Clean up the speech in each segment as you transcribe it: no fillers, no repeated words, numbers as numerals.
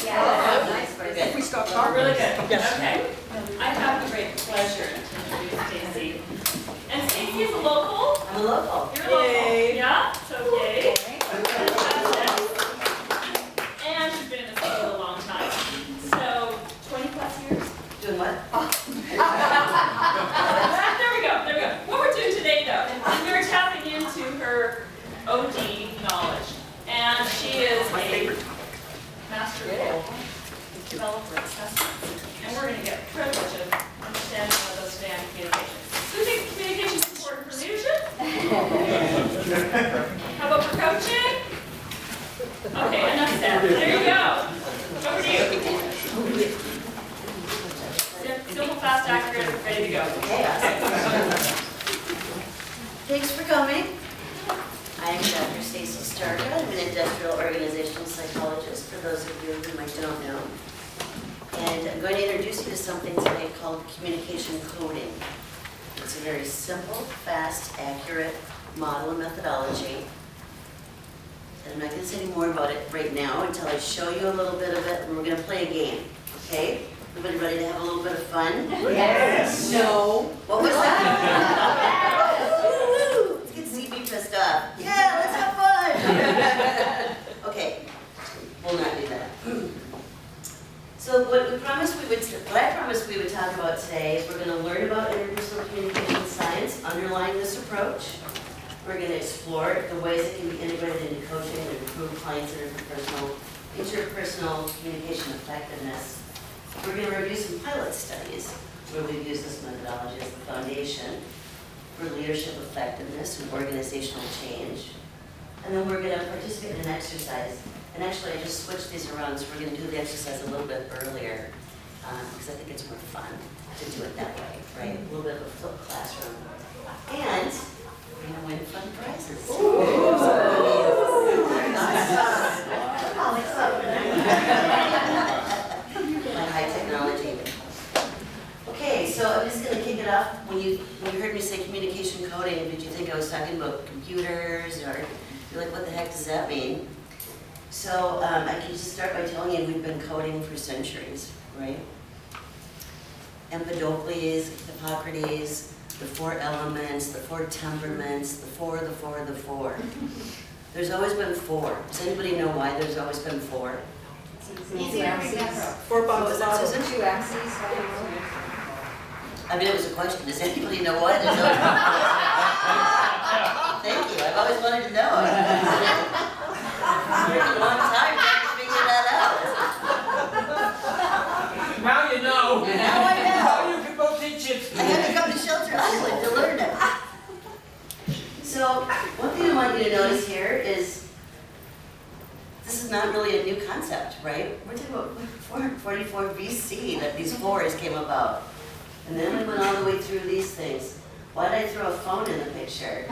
Yeah. Nice. If we stop Oh, talking. really good. Yes. Okay. I have the great pleasure to introduce Stacy. And Stacy is a local. I'm a local. You're a local. Yay. Yeah, so yay. And she's been in this field a long time. So 20 plus years. Doing what? There we go, there we go. What we're doing today though, we're tapping into her OD knowledge. And she is My a favorite topic. master developer assessment. And we're going to get the privilege of understanding what those today on communication. Who thinks communication is important for leadership? How about for coaching? Okay, enough said. There you go. Over to you. Simple, fast, accurate, ready to go. Okay. Thanks for coming. I'm Dr. Stacy Starkka. I'm an industrial organizational psychologist, for those of you who might don't know. And I'm going to introduce you to something today called communication coding. It's a very simple, fast, accurate model and methodology. And I'm not going to say any more about it right now until I show you a little bit of it, and we're going to play a game. Okay? Everybody ready to have a little bit of fun? Yes. No. What was that? Woo-hoo! Let's get CB pissed off. Yeah, let's have fun. Okay, we'll not do that. So what I promised we would talk about today is we're going to learn about interpersonal communication science underlying this approach. We're going to explore the ways it can be integrated into coaching and improve clients' interpersonal communication effectiveness. We're going to review some pilot studies where we've used this methodology as the foundation for leadership effectiveness and organizational change. And then we're going to participate in an exercise. And actually, I just switched these around, so we're going to do the exercise a little bit earlier because I think it's more fun to do it that way, right? A little bit of a flip classroom. And we're going to win fun prizes. My high technology. Okay, so I'm just going to kick it off. When you heard me say communication coding, did you think I was talking about computers, or you're like, what the heck does that mean? So I can just start by telling you we've been coding for centuries, right? Empedocles, Hippocrates, the 4 elements, the 4 temperaments, the four. There's always been 4. Does anybody know why there's always been 4? Easy to remember. 4 bottles What was that, of Susan? 2 axes. I mean, it was a question. Does anybody know why there's always been 4? Thank you. I've always wanted to know. It's been a long time trying to figure that out. Now you know. Now I know. Now you can go teach it. I had to come to Shelter Island to learn it. So, one thing I want you to notice here is this is not really a new concept, right? We're talking about 444 BC that these 4s came about. And then we went all the way through these things. Why did I throw a phone in the picture?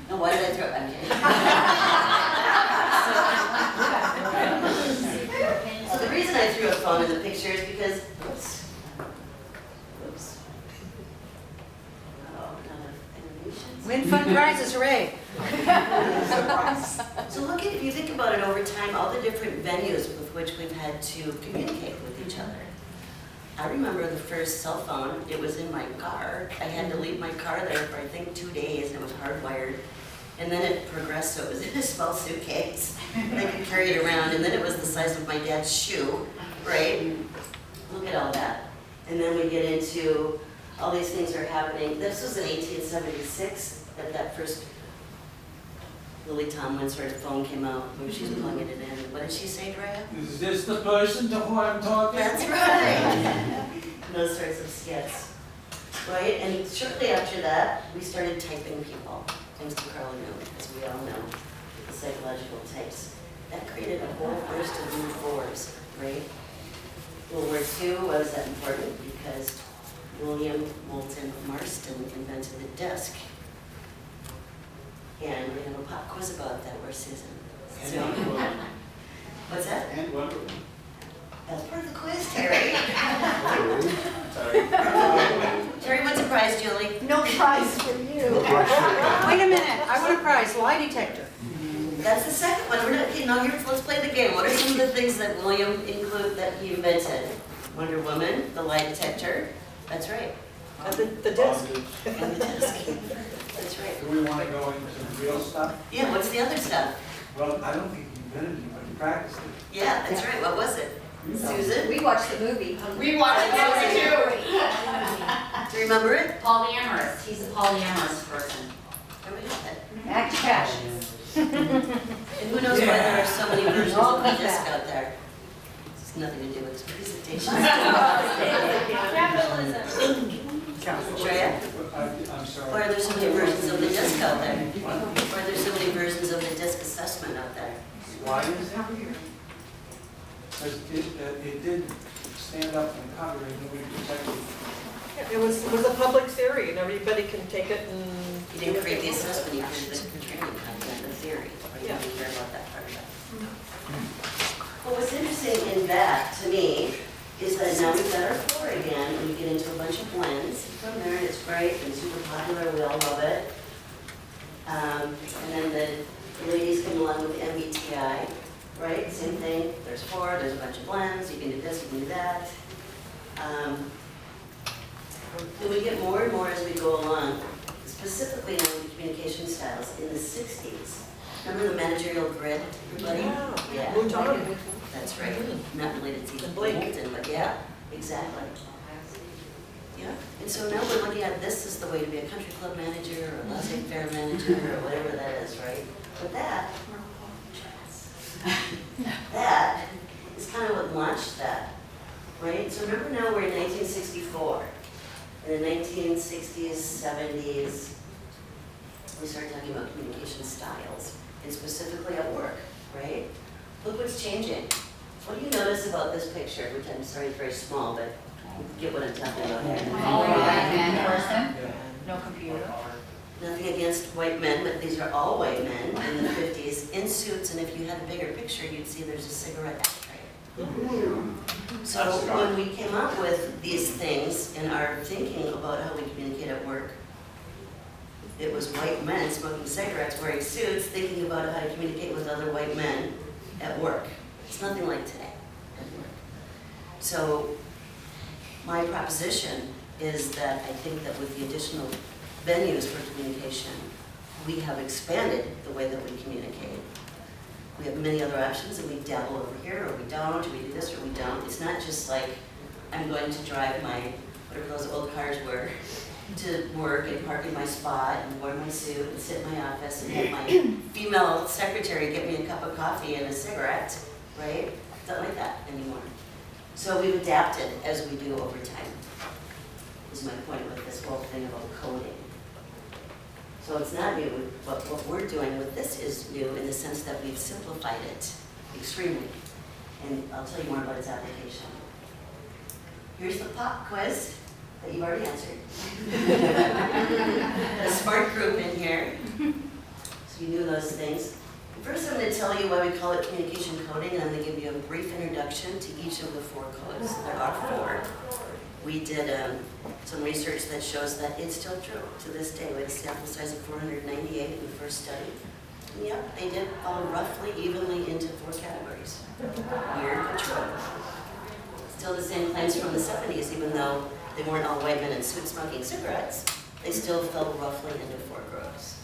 No, why did I throw? I'm kidding. So the reason I threw a phone in the picture is because, oops. Oh, animations. Win fun prizes, hooray. So look at, if you think about it over time, all the different venues with which we've had to communicate with each other. I remember the first cell phone, it was in my car. I had to leave my car there for I think 2 days, and it was hardwired. And then it progressed, so it was in a small suitcase. And I could carry it around, and then it was the size of my dad's shoe, right? Look at all that. And then we get into, all these things are happening. This was in 1876 that first Lily Tomlin sort of phone came out where she's plugging it in. What did she say, Drea? Is this the person to whom I'm talking? That's right. Those sorts of skits. Right? And shortly after that, we started typing people, thanks to Carl Jung, as we all know, the psychological types. That created a whole burst of new 4s, right? World War II, why was that important? Because William Moulton Marston invented the desk. And we have a pop quiz about that. Where's Susan? So, what's that? And Wonder Woman. That's part of the quiz, Terry. Terry, what's a prize, Julie? No prize for you. Wait a minute, I want a prize, lie detector. That's the second one. We're not, okay, now let's play the game. What are some of the things that William that he invented. Wonder Woman, the lie detector, that's right, The disc. and the disc. That's right. Do we want to go into real stuff? Yeah, what's the other stuff? Well, I don't think you invented it, but you practiced it. Yeah, that's right, what was it? Susan, We watched the movie. We watched it too. do you remember it? Polyamorous, he's a polyamorous person. There we have it. Act cash. And who knows why there are so many versions of the disc out there? It's nothing to do with this presentation. Capitalism. Drea? I'm Why sorry. are there so many versions of the disc out there? Why are there so many versions of the disc assessment out there? Why is that here? Because it did stand up and copyright and we protected. It was a public theory and everybody can take it and. You didn't create the assessment, you created the training content, the theory. Why do you even care about that part of it? Well, what's interesting in that, to me, is that now we've got our floor again, and we get into a bunch of blends from there, and it's great and super popular, we all love it. And then the ladies come along with MBTI, right? Same thing, there's four, there's a bunch of blends, you can do this, you can do that. And we get more and more as we go along, specifically in the communication styles in the 60s. Remember the managerial grid, everybody? Yeah. Mouton. That's right, not related to And Blake. Bolton, but yeah, exactly. Yeah, and so now we're looking at this is the way to be a country club manager or a laissez-faire manager or whatever that is, right? But that is kind of what launched that, right? So remember now we're in 1964. In the 1960s, 70s, we started talking about communication styles, and specifically at work, right? Look what's changing. What do you notice about this picture, which I'm sorry is very small, but you get what I'm talking about here. All white man person, Yeah. no computer. Nothing against white men, but these are all white men in the 50s in suits, and if you had a bigger picture, you'd see there's a cigarette ashtray. So when we came up with these things in our thinking about how we communicate at work, it was white men smoking cigarettes, wearing suits, thinking about how to communicate with other white men at work. It's nothing like today at work. So my proposition is that I think that with the additional venues for communication, we have expanded the way that we communicate. We have many other options, and we dabble over here, or we don't, or we do this, or we don't. It's not just like, I'm going to drive my, whatever those old cars were, to work and park in my spot and wear my suit and sit in my office and have my female secretary get me a cup of coffee and a cigarette, right? It's not like that anymore. So we've adapted as we do over time, is my point with this whole thing about coding. So it's not new. What we're doing with this is new in the sense that we've simplified it extremely. And I'll tell you more about its application. Here's the pop quiz that you've already answered. A smart group in here. So you knew those things. First I'm going to tell you why we call it communication coding, and I'm going to give you a brief introduction to each of the four codes. There are four. We did some research that shows that it's still true to this day. We had a sample size of 498 in the first study. And yep, they did fall roughly evenly into four categories. Weird, but true. Still the same claims from the 70s, even though they weren't all white men in suits smoking cigarettes, they still fell roughly into four groups.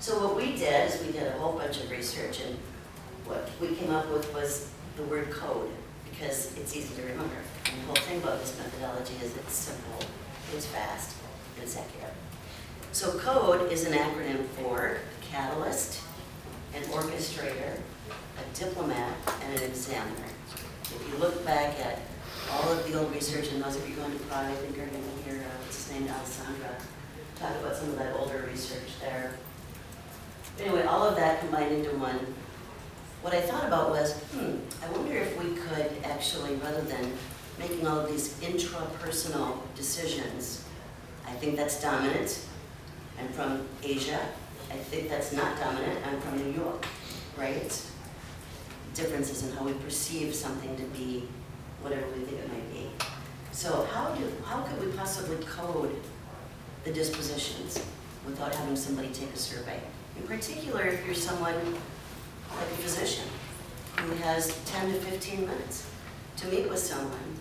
So what we did is we did a whole bunch of research, and what we came up with was the word code, because it's easy to remember. And the whole thing about this methodology is it's simple, it's fast, and it's accurate. So code is an acronym for catalyst, an orchestrator, a diplomat, and an examiner. If you look back at all of the old research, and those of you going to Prague, I think are going to hear, what's his name, Alessandra, talk about some of that older research there. Anyway, all of that combined into one. What I thought about was, I wonder if we could actually, rather than making all of these intrapersonal decisions, I think that's dominant. I'm from Asia. I think that's not dominant. I'm from New York, right? Differences in how we perceive something to be whatever we think it might be. So how could we possibly code the dispositions without having somebody take a survey? In particular, if you're someone like a physician, who has 10 to 15 minutes to meet with someone.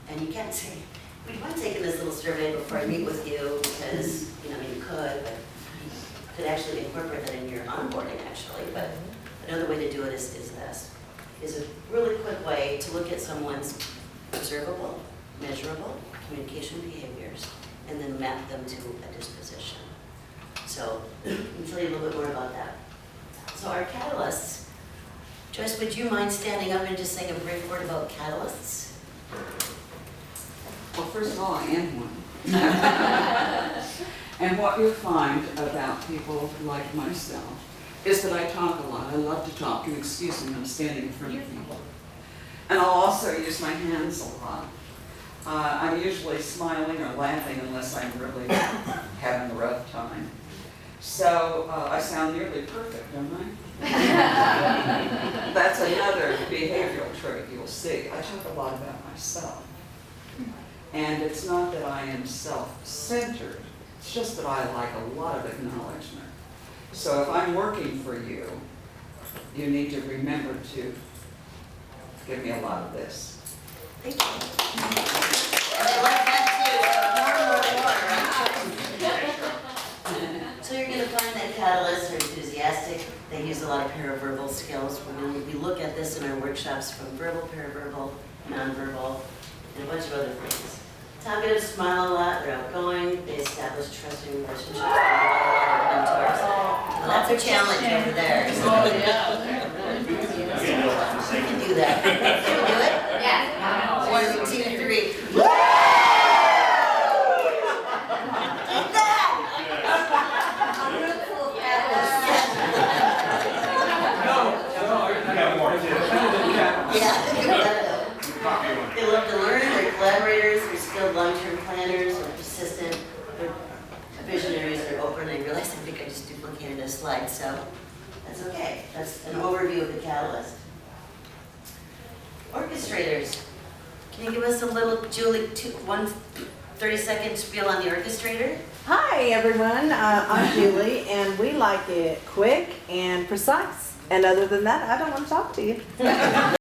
And you can't say, would you mind taking this little survey before I meet with you? Because, you could, but you could actually incorporate that in your onboarding, actually. But another way to do it is this, is a really quick way to look at someone's observable, measurable communication behaviors, and then map them to a disposition. So, let me tell you a little bit more about that. So our catalysts, Joyce, would you mind standing up and just saying a brief word about catalysts? Well, first of all, I am one. And what you'll find about people like myself is that I talk a lot. I love to talk, and excuse me, I'm standing in front of people. And I'll also use my hands a lot. I'm usually smiling or laughing unless I'm really having a rough time. So I sound nearly perfect, don't I? That's another behavioral trait you'll see. I talk a lot about myself. And it's not that I am self-centered, it's just that I like a lot of acknowledgement. So if I'm working for you, you need to remember to give me a lot of this. Thank you. And I like that too. More. So you're going to find that catalysts are enthusiastic. They use a lot of paraverbal skills. We look at this in our workshops from verbal, paraverbal, nonverbal, and a bunch of other things. Talkative, smile a lot, they're outgoing, they establish trusting relationships. Well, that's a challenge over there. So you can do that. Can you do it? Yeah. 1, 2, 3. I got more too. Yeah. They love to learn, they're collaborators, they're skilled long-term planners, they're persistent, they're visionaries, they're open. I realize I think I just duplicated a slide, so that's okay. That's an overview of the catalyst. Orchestrators. Can you give us a little, Julie, 30-second spiel on the orchestrator? Hi, everyone. I'm Julie, and we like it quick and precise. And other than that, I don't want to talk to you.